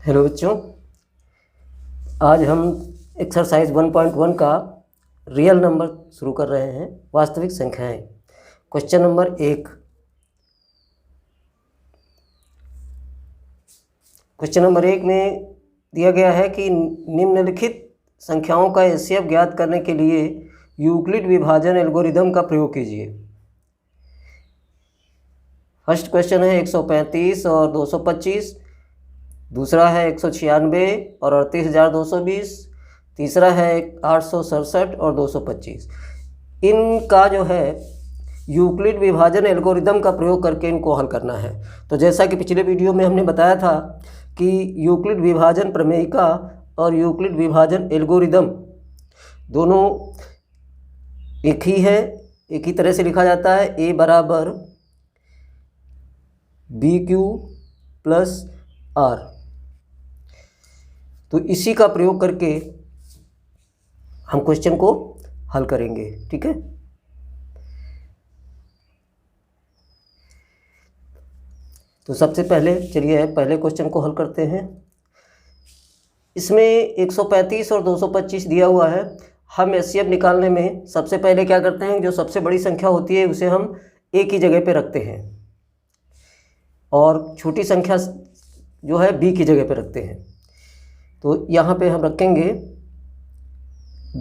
Hello बच्चों, आज हम एक्सरसाइज 1.1 का रियल नंबर शुरू कर रहे हैं, वास्तविक संख्याएं। Question number 1। क्वेश्चन नंबर 1 में दिया गया है कि निम्नलिखित संख्याओं का एचसीएफ ज्ञात करने के लिए यूक्लिड विभाजन एल्गोरिदम का प्रयोग कीजिए। फर्स्ट क्वेश्चन है 135 और 225, दूसरा है 196 और 38,220, तीसरा है 867 और 225। इनका जो है यूक्लिड विभाजन एल्गोरिदम का प्रयोग करके इनको हल करना है। तो जैसा कि पिछले वीडियो में हमने बताया था कि यूक्लिड विभाजन प्रमेयिका और यूक्लिड विभाजन एल्गोरिदम दोनों एक ही है, एक ही तरह से लिखा जाता है। A बराबर BQ प्लस R। तो इसी का प्रयोग करके हम क्वेश्चन को हल करेंगे, ठीक है। तो सबसे पहले चलिए पहले क्वेश्चन को हल करते हैं। इसमें 135 और 225 दिया हुआ है। हम एचसीएफ निकालने में सबसे पहले क्या करते हैं, जो सबसे बड़ी संख्या होती है उसे हम एक ही जगह पे रखते हैं और छोटी संख्या जो है बी की जगह पे रखते हैं। तो यहाँ पे हम रखेंगे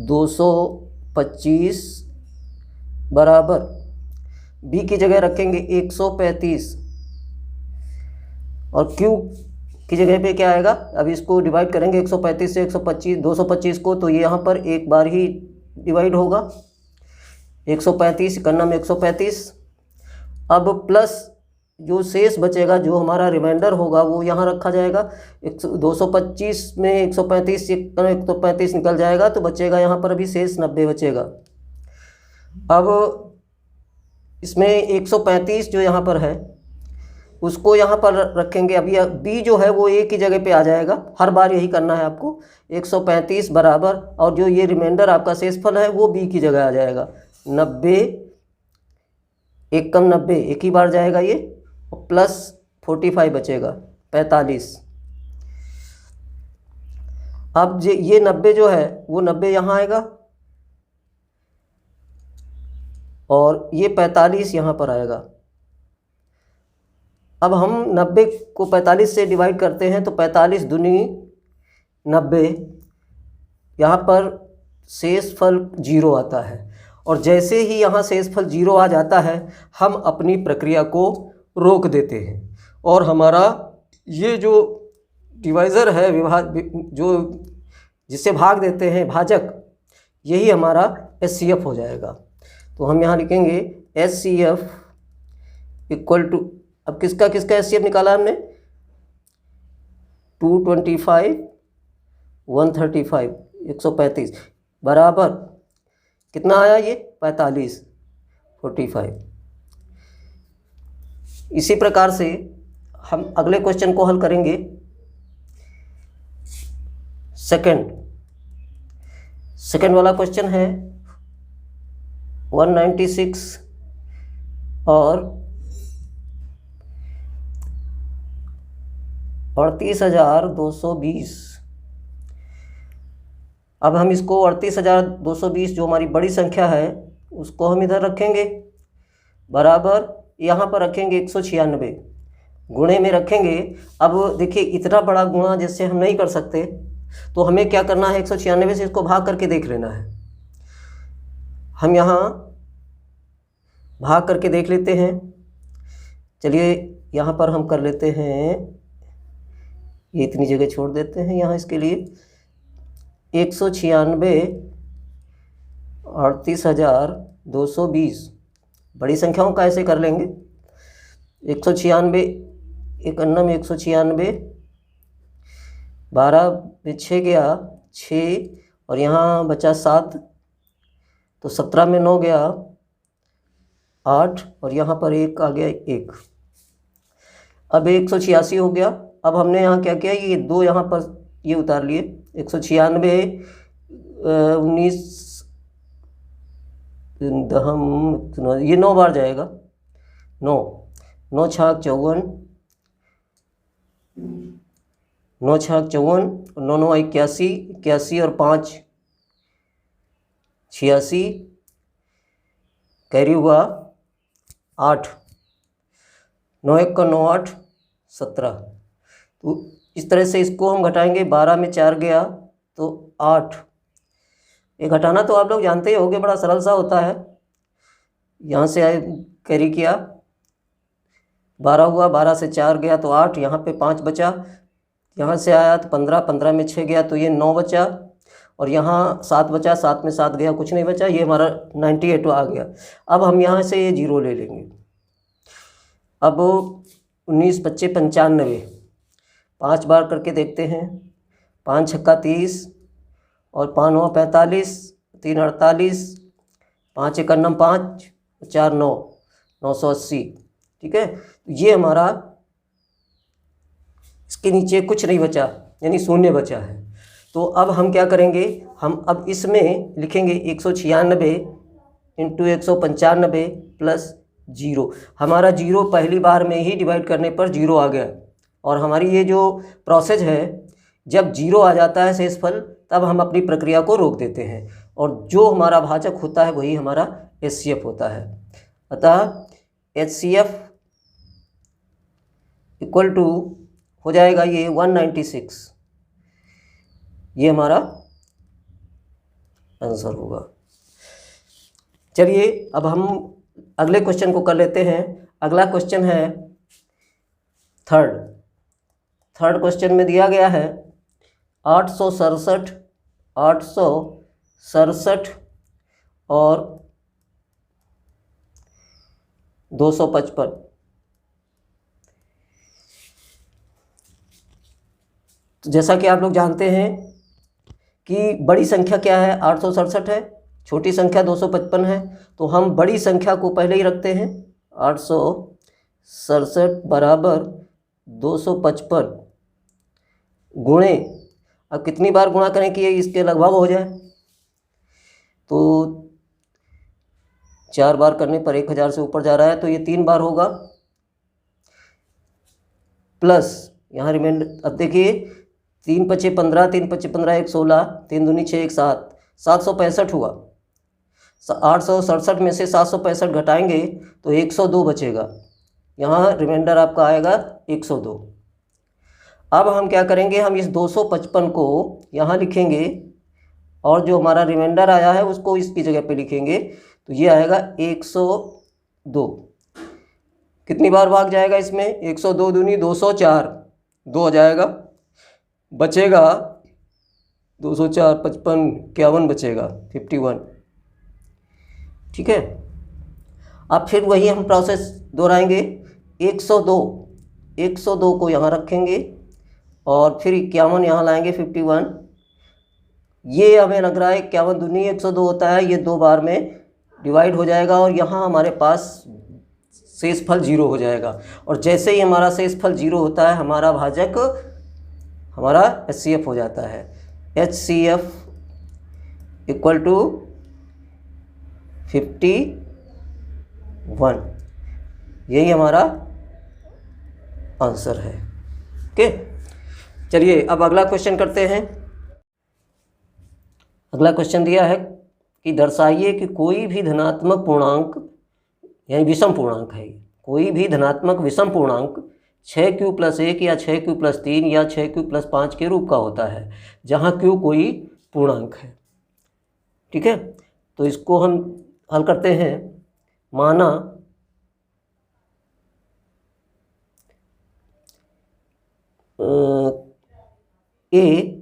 225 बराबर बी की जगह रखेंगे 135 और क्यू की जगह पे क्या आएगा। अब इसको डिवाइड करेंगे 135 से 225 को, तो ये यहाँ पर एक बार ही डिवाइड होगा। 135 कन्ना में 135। अब प्लस जो शेष बचेगा, जो हमारा रिमाइंडर होगा वो यहाँ रखा जाएगा। 225 में 135 से 135 निकल जाएगा तो बचेगा यहाँ पर अभी शेष 90 बचेगा। अब इसमें 135 जो यहाँ पर है उसको यहाँ पर रखेंगे। अभी बी जो है वो एक ही जगह पे आ जाएगा, हर बार यही करना है आपको। 135 बराबर और जो ये रिमाइंडर आपका शेषफल है वो बी की जगह आ जाएगा। 90 एक कम 90 एक ही बार जाएगा ये, और प्लस 45 बचेगा 45। अब ये 90 जो है वो 90 यहाँ आएगा और ये 45 यहाँ पर आएगा। अब हम 90 को 45 से डिवाइड करते हैं तो 45 दूनी 90, यहाँ पर शेषफल 0 आता है। और जैसे ही यहाँ शेषफल 0 आ जाता है हम अपनी प्रक्रिया को रोक देते हैं और हमारा ये जो डिवाइज़र है, जो जिससे भाग देते हैं भाजक, यही हमारा एचसीएफ हो जाएगा। तो हम यहाँ लिखेंगे एचसीएफ इक्वल टू, अब किसका किसका एचसीएफ निकाला हमने, 225 135 135 बराबर कितना आया ये 45 45। इसी प्रकार से हम अगले क्वेश्चन को हल करेंगे। सेकंड वाला क्वेश्चन है 196 और 38,220। अब हम इसको 38,220 जो हमारी बड़ी संख्या है उसको हम इधर रखेंगे, बराबर यहाँ पर रखेंगे 196, गुणे में रखेंगे। अब देखिए इतना बड़ा गुणा जैसे हम नहीं कर सकते, तो हमें क्या करना है, 196 से इसको भाग करके देख लेना है। हम यहाँ भाग करके देख लेते हैं। चलिए यहाँ पर हम कर लेते हैं, ये इतनी जगह छोड़ देते हैं यहाँ इसके लिए। 196 38,220 बड़ी संख्याओं का ऐसे कर लेंगे। 196 एक अन्ना में 196, 12 में 6 गया 6 और यहाँ बचा 7, तो 17 में 9 गया 8 और यहाँ पर 1 आ गया 1। अब 186 हो गया। अब हमने यहाँ क्या किया, ये 2 यहाँ पर ये उतार लिए। 196 19 ये 9 बार जाएगा, 9 9 छाक 54 9 छः 54, 9 9 81, 81 और 5 86, कैरी हुआ 8, 9 1 का 9 8 17। तो इस तरह से इसको हम घटाएंगे, 12 में 4 गया तो 8। ये घटाना तो आप लोग जानते ही होंगे, बड़ा सरल सा होता है। यहाँ से आए कैरी किया, 12 हुआ, 12 से 4 गया तो 8, यहाँ पे 5 बचा, यहाँ से आया तो 15, 15 में 6 गया तो ये 9 बचा, और यहाँ 7 बचा, 7 में 7 गया, कुछ नहीं बचा, ये हमारा 98 आ गया। अब हम यहाँ से ये 0 ले लेंगे। अब 19 25 95, 5 बार करके देखते हैं। 5 छक्का 30 और 5 9 45, 3 48, 5 1 9 5, 4 9, 980। ठीक है, ये हमारा, इसके नीचे कुछ नहीं बचा, यानी शून्य बचा है। तो अब हम क्या करेंगे, हम अब इसमें लिखेंगे 196 इंटू 195 प्लस 0। हमारा 0 पहली बार में ही डिवाइड करने पर 0 आ गया, और हमारी ये जो प्रोसेस है, जब 0 आ जाता है शेषफल, तब हम अपनी प्रक्रिया को रोक देते हैं, और जो हमारा भाजक होता है वही हमारा HCF होता है। अतः HCF इक्वल टू हो जाएगा ये 196, ये हमारा आंसर होगा। चलिए अब हम अगले क्वेश्चन को कर लेते हैं। अगला क्वेश्चन है थर्ड क्वेश्चन में दिया गया है 867 और 255। तो जैसा कि आप लोग जानते हैं कि बड़ी संख्या क्या है, 867 है, छोटी संख्या 255 है। तो हम बड़ी संख्या को पहले ही रखते हैं, 867 बराबर 255 गुणे, अब कितनी बार गुणा करें कि ये इसके लगभग हो जाए, तो 4 बार करने पर 1000 से ऊपर जा रहा है, तो ये 3 बार होगा, प्लस यहाँ रिमाइंडर। अब देखिए 3 5 15, 3 5 15 1 16, 3 दूनी 6 1 7, 765 हुआ। 867 में से 765 घटाएंगे तो 102 बचेगा, यहाँ रिमाइंडर आपका आएगा 102। अब हम क्या करेंगे, हम इस 255 को यहाँ लिखेंगे, और जो हमारा रिमाइंडर आया है उसको इसकी जगह पे लिखेंगे, तो ये आएगा 102। कितनी बार भाग जाएगा इसमें, 102 दूनी 204, 2 हो जाएगा, बचेगा 204, 55, 51 बचेगा 51। ठीक है, अब फिर वही हम प्रोसेस दोहराएंगे। 102 को यहाँ रखेंगे, और फिर 51 यहाँ लाएंगे 51। ये हमें लग रहा है 51 दूनी 102 होता है, ये 2 बार में डिवाइड हो जाएगा, और यहाँ हमारे पास शेषफल 0 हो जाएगा। और जैसे ही हमारा शेषफल 0 होता है, हमारा भाजक हमारा HCF हो जाता है। HCF इक्वल टू 51, यही हमारा आंसर है। ओके, चलिए अब अगला क्वेश्चन करते हैं। अगला क्वेश्चन दिया है कि दर्शाइए कि कोई भी धनात्मक पूर्णांक, यानी विषम पूर्णांक है, कोई भी धनात्मक विषम पूर्णांक 6q + 1 या 6q + 3 या 6q + 5 के रूप का होता है, जहाँ q कोई पूर्णांक है। ठीक है, तो इसको हम हल करते हैं। माना ए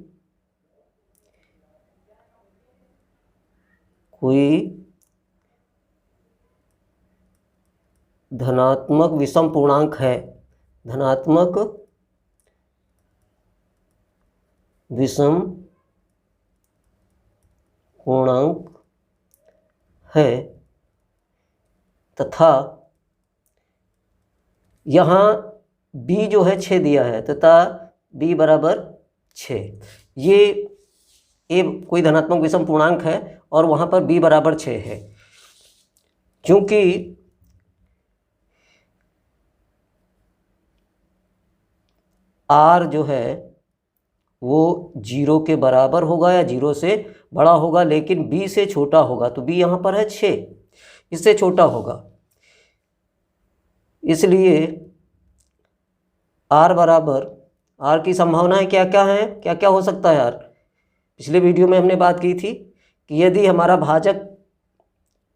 कोई धनात्मक विषम पूर्णांक है, धनात्मक विषम पूर्णांक है, तथा यहाँ b जो है 6 दिया है, तथा b बराबर 6। ये a कोई धनात्मक विषम पूर्णांक है और वहाँ पर b बराबर 6 है। क्योंकि r जो है वो 0 के बराबर होगा या 0 से बड़ा होगा, लेकिन b से छोटा होगा। तो b यहाँ पर है 6, इससे छोटा होगा। इसलिए r बराबर, r की संभावनाएं क्या क्या हैं, क्या क्या हो सकता है यार। पिछले वीडियो में हमने बात की थी कि यदि हमारा भाजक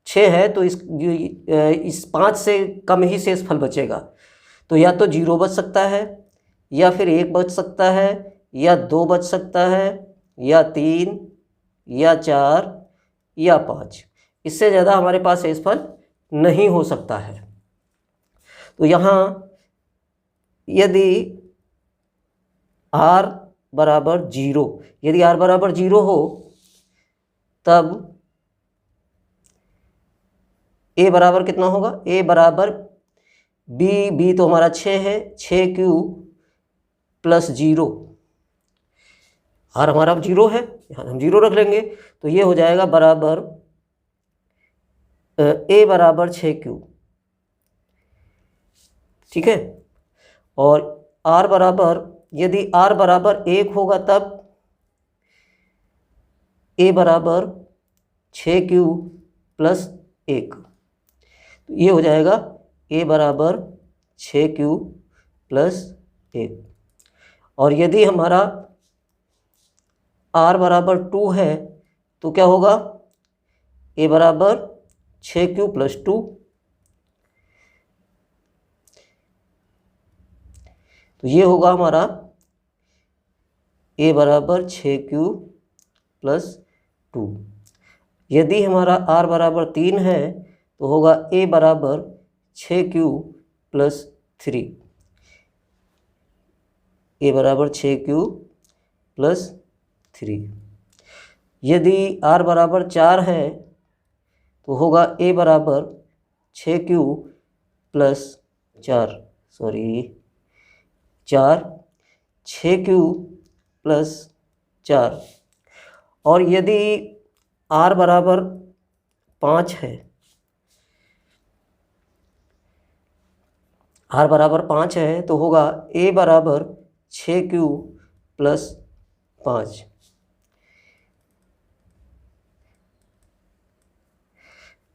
6 है तो इस 5 से कम ही शेषफल बचेगा। तो या तो 0 बच सकता है, या फिर 1 बच सकता है, या 2 बच सकता है, या 3, या 4, या 5। इससे ज़्यादा हमारे पास शेषफल नहीं हो सकता है। तो यहाँ यदि r बराबर 0, यदि r बराबर 0 हो तब a बराबर कितना होगा, a बराबर b तो हमारा 6 है, 6q प्लस 0। r हमारा 0 है, यहाँ हम 0 रख लेंगे। तो ये हो जाएगा बराबर a बराबर 6q, ठीक है। और r बराबर, यदि r बराबर 1 होगा तब a बराबर 6q प्लस 1। तो ये हो जाएगा a बराबर 6q प्लस 1। और यदि हमारा r बराबर 2 है तो क्या होगा, a बराबर 6q प्लस 2। तो ये होगा हमारा a बराबर 6q प्लस 2। यदि हमारा r बराबर 3 है तो होगा a बराबर 6q प्लस 3। a बराबर 6q प्लस 3। यदि r बराबर 4 है तो होगा a बराबर 6q प्लस 4, 6q प्लस 4। और यदि r बराबर 5 है, r बराबर 5 है तो होगा a बराबर 6q प्लस 5।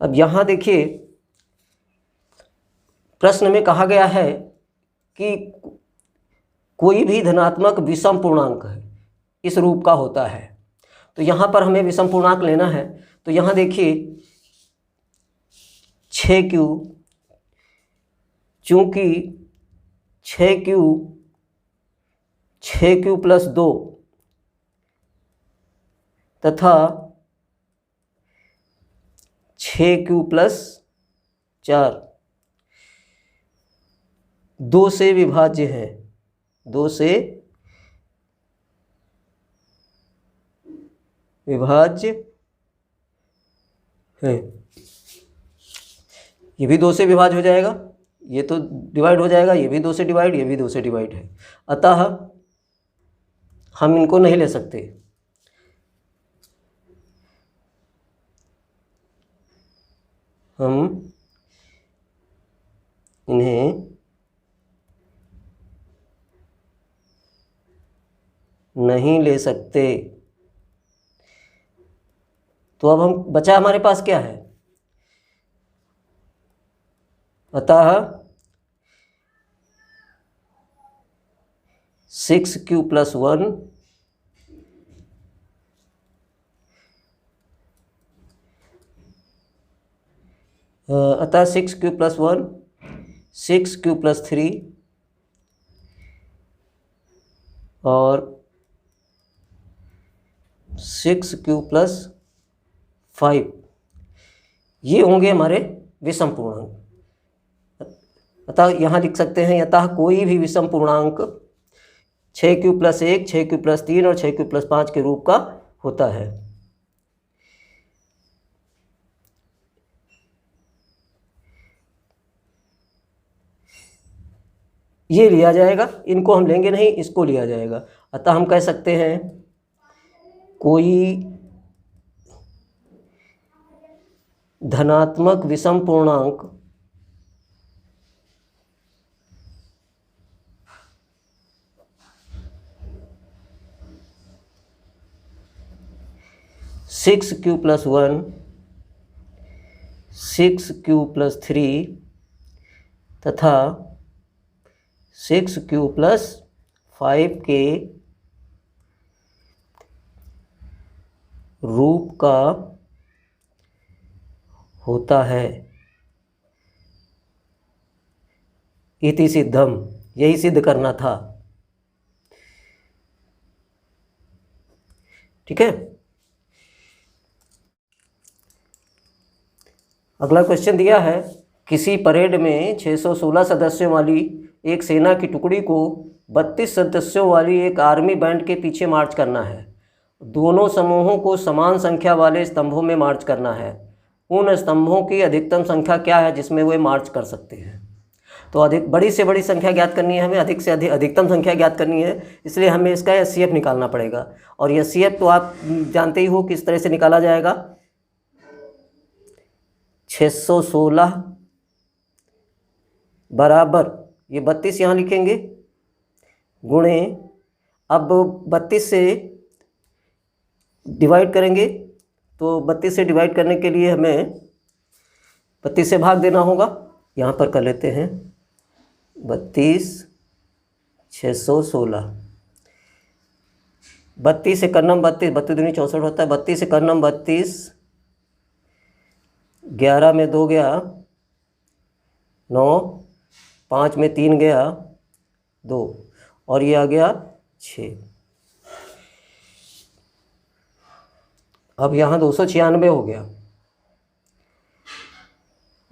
अब यहाँ देखिए, प्रश्न में कहा गया है कि कोई भी धनात्मक विषम पूर्णांक है इस रूप का होता है। तो यहाँ पर हमें विषम पूर्णांक लेना है। तो यहाँ देखिए 6q, चूँकि 6q प्लस 2 तथा 6q प्लस 4 2 से विभाज्य है, 2 से विभाज्य है। ये भी 2 से विभाज्य हो जाएगा, ये तो डिवाइड हो जाएगा, ये भी 2 से डिवाइड, ये भी 2 से डिवाइड है। अतः हम इनको नहीं ले सकते। हम इन्हें नहीं ले सकते। तो अब हम बचा हमारे पास क्या है, अतः 6q प्लस 1 अतः 6q प्लस 1, 6q प्लस 3 और 6q प्लस 5, ये होंगे हमारे विषम पूर्णांक। अतः यहाँ लिख सकते हैं, अतः कोई भी विषम पूर्णांक 6q प्लस 1, 6q प्लस 3 और 6q प्लस 5 के रूप का होता है। ये लिया जाएगा, इनको हम लेंगे नहीं, इसको लिया जाएगा। अतः हम कह सकते हैं कोई धनात्मक विषम पूर्णांक 6q+1 6q+3 तथा 6q+5 के रूप का होता है। इति सिद्धम, यही सिद्ध करना था। ठीक है। अगला क्वेश्चन दिया है, किसी परेड में 616 सदस्यों वाली एक सेना की टुकड़ी को 32 सदस्यों वाली एक आर्मी बैंड के पीछे मार्च करना है। दोनों समूहों को समान संख्या वाले स्तंभों में मार्च करना है। उन स्तंभों की अधिकतम संख्या क्या है जिसमें वे मार्च कर सकते हैं? तो अधिक बड़ी से बड़ी संख्या ज्ञात करनी है हमें, अधिक से अधिकतम संख्या ज्ञात करनी है, इसलिए हमें इसका एचसीएफ निकालना पड़ेगा। और एचसीएफ तो आप जानते ही हो किस तरह से निकाला जाएगा। 616 बराबर ये 32 यहाँ लिखेंगे गुणे, अब 32 से डिवाइड करेंगे तो 32 से डिवाइड करने के लिए हमें 32 से भाग देना होगा। यहाँ पर कर लेते हैं 32 616, 32 से करनम 32, 32 दूनी 64 होता है। 32 से करनम 32, 11 में 2 गया 9, 5 में 3 गया 2 और ये आ गया 6। अब यहाँ 296 हो गया।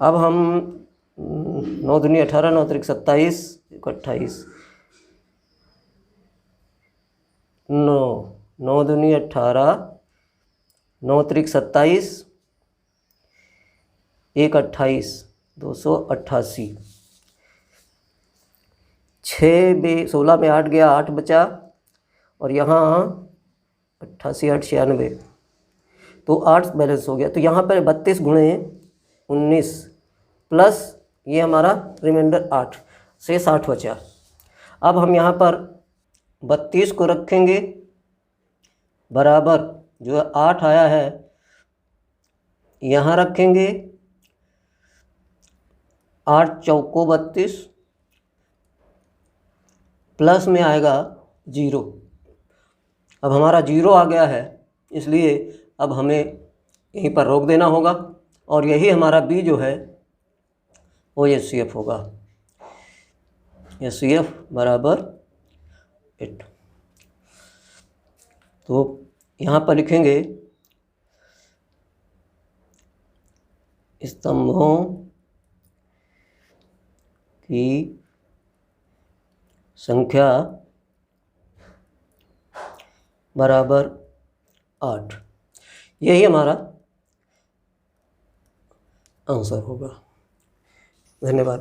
अब हम 9 दूनी 18, 9 त्रिक 27, 28, 9 दूनी 18, 9 त्रिक 27, 1 28, 288। 16 में 8 गया 8 बचा और यहाँ 88 8 96 तो 8 बैलेंस हो गया। तो यहाँ पर 32 गुणे 19 प्लस ये हमारा रिमाइंडर 8 से 60 बचा। अब हम यहाँ पर 32 को रखेंगे बराबर जो 8 आया है यहाँ रखेंगे, 8 चौको 32 प्लस में आएगा 0। अब हमारा 0 आ गया है, इसलिए अब हमें यहीं पर रोक देना होगा और यही हमारा बी जो है वो एचसीएफ होगा। एचसीएफ बराबर 8। तो यहाँ पर लिखेंगे स्तंभों की संख्या बराबर 8। यही हमारा आंसर होगा। धन्यवाद।